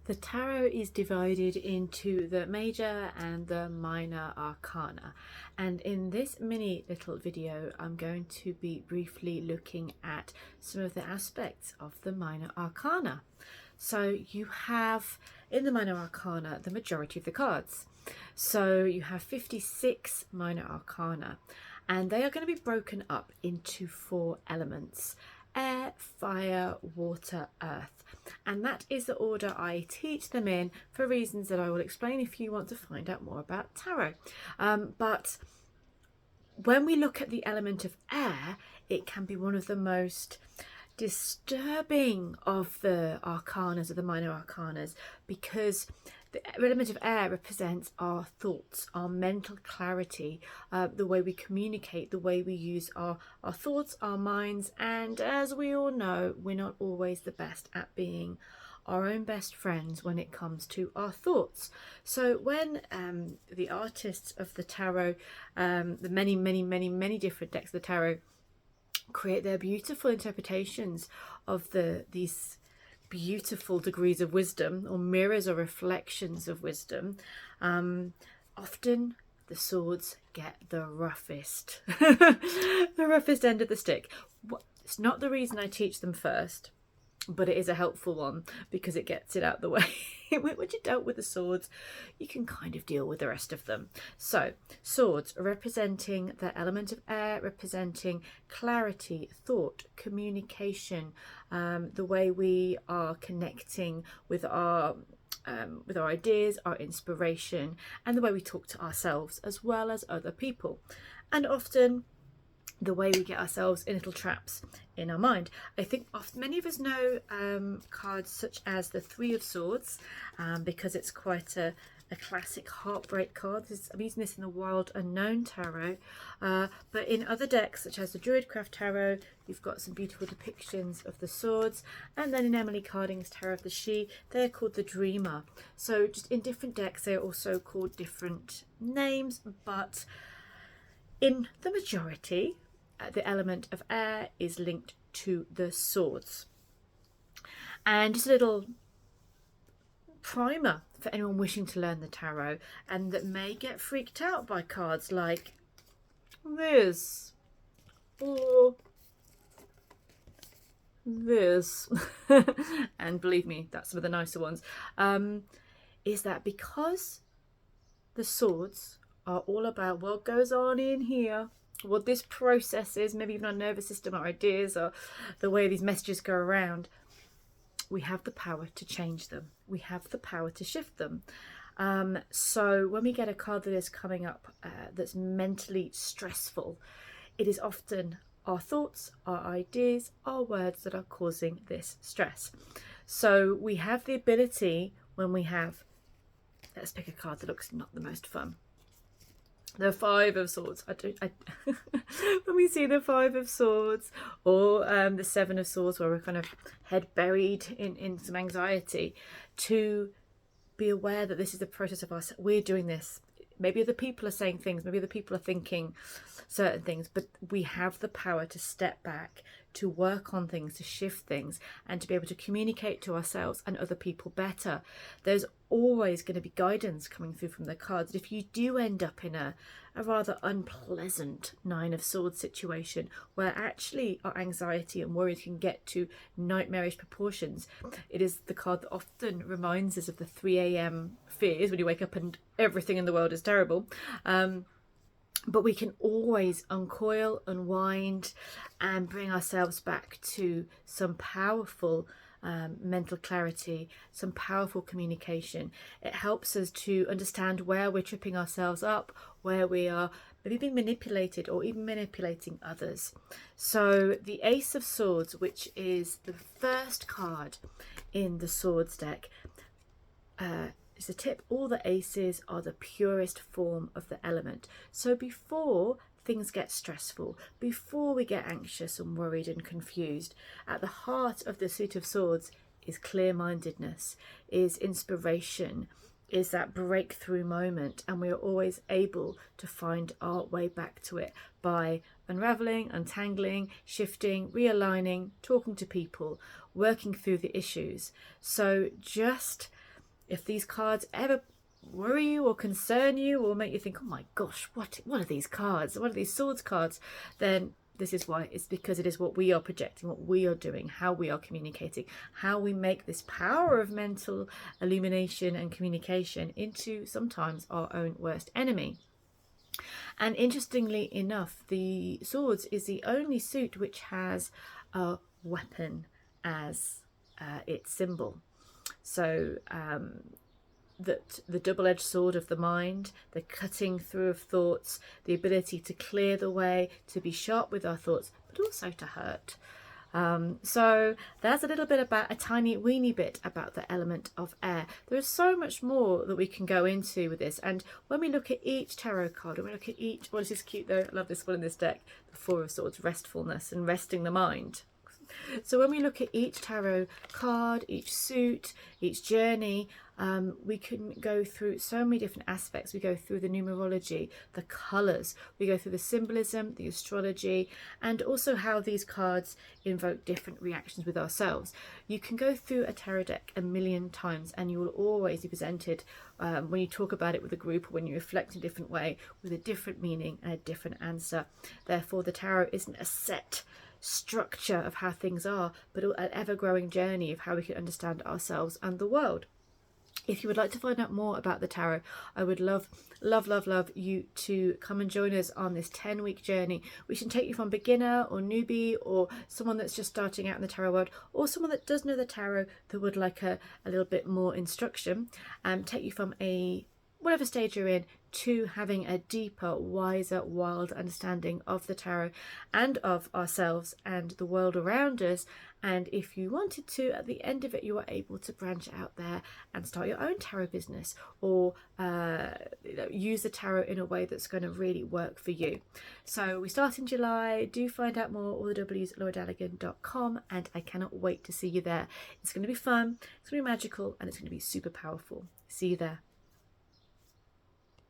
The tarot is divided into the major and the minor arcana, and in this mini little video I'm going to be briefly looking at some of the aspects of the minor arcana. So you have in the minor arcana the majority of the cards. So you have 56 minor arcana, and they are going to be broken up into 4 elements: air, fire, water, earth. And that is the order I teach them in, for reasons that I will explain if you want to find out more about tarot. But when we look at the element of air, it can be one of the most disturbing of the arcanas, of the minor arcanas, because the element of air represents our thoughts, our mental clarity, the way we communicate, the way we use our thoughts, our minds, and as we all know, we're not always the best at being our own best friends when it comes to our thoughts. So when the artists of the tarot, the many different decks of the tarot, create their beautiful interpretations of these beautiful degrees of wisdom, or mirrors or reflections of wisdom, often the swords get the roughest the roughest end of the stick. It's not the reason I teach them first, but it is a helpful one because it gets it out the way. Once you dealt with the swords, you can kind of deal with the rest of them. So swords representing the element of air, representing clarity, thought, communication, the way we are connecting with our ideas, our inspiration, and the way we talk to ourselves as well as other people, and often the way we get ourselves in little traps in our mind. I think many of us know cards such as the Three of Swords, because it's quite a classic heartbreak card. I'm using this in the Wild Unknown Tarot, but in other decks such as the Druidcraft Tarot, you've got some beautiful depictions of the swords, and then in Emily Carding's Tarot of the She, they're called the Dreamer. So just in different decks they're also called different names, but in the majority the element of air is linked to the swords. And just a little primer for anyone wishing to learn the tarot and that may get freaked out by cards like this or this and believe me, that's some of the nicer ones, is that because the swords are all about what goes on in here, what this process is, maybe even our nervous system, our ideas, or the way these messages go around, we have the power to change them. We have the power to shift them. So when we get a card that is coming up that's mentally stressful, it is often our thoughts, our ideas, our words that are causing this stress. So we have the ability, when we have, let's pick a card that looks not the most fun, the Five of Swords. When we see the Five of Swords, or the Seven of Swords, where we're kind of head buried in some anxiety, to be aware that this is the process of us. We're doing this. Maybe other people are saying things, maybe other people are thinking certain things, but we have the power to step back, to work on things, to shift things, and to be able to communicate to ourselves and other people better. There's always going to be guidance coming through from the cards. If you do end up in a rather unpleasant Nine of Swords situation, where actually our anxiety and worries can get to nightmarish proportions, it is the card that often reminds us of the 3 a.m. fears when you wake up and everything in the world is terrible. But we can always uncoil, unwind, and bring ourselves back to some powerful mental clarity, some powerful communication. It helps us to understand where we're tripping ourselves up, where we are maybe being manipulated or even manipulating others. So the Ace of Swords, which is the first card in the Swords deck, is a tip. All the aces are the purest form of the element. So before things get stressful, before we get anxious and worried and confused, at the heart of the Suit of Swords is clear-mindedness, is inspiration, is that breakthrough moment, and we are always able to find our way back to it by unraveling, untangling, shifting, realigning, talking to people, working through the issues. So just If these cards ever worry you or concern you or make you think, oh my gosh, what are these cards? What are these swords cards? Then this is why. It's because it is what we are projecting, what we are doing, how we are communicating, how we make this power of mental illumination and communication into sometimes our own worst enemy. And interestingly enough, the swords is the only suit which has a weapon as its symbol. So that the double-edged sword of the mind, the cutting through of thoughts, the ability to clear the way, to be sharp with our thoughts, but also to hurt. So that's a little bit about, a tiny weeny bit about the element of air. There is so much more that we can go into with this, and when we look at each tarot card, when we look at each, well, this is cute though, I love this one in this deck, the Four of Swords, restfulness and resting the mind. So when we look at each tarot card, each suit, each journey, we can go through so many different aspects. We go through the numerology, the colours, we go through the symbolism, the astrology, and also how these cards invoke different reactions with ourselves. You can go through a tarot deck a million times and you will always be presented, when you talk about it with a group or when you reflect in a different way, with a different meaning and a different answer. Therefore, the tarot isn't a set structure of how things are, but an ever-growing journey of how we can understand ourselves and the world. If you would like to find out more about the tarot, I would love you to come and join us on this 10-week journey, which can take you from beginner or newbie or someone that's just starting out in the tarot world, or someone that does know the tarot that would like a little bit more instruction, take you from a whatever stage you're in to having a deeper, wiser, wild understanding of the tarot and of ourselves and the world around us. And if you wanted to, at the end of it, you are able to branch out there and start your own tarot business, or use the tarot in a way that's going to really work for you. So we start in July. Do find out more, all the W's at lauradalligan.com, and I cannot wait to see you there. It's going to be fun, it's going to be magical, and it's going to be super powerful. See you there.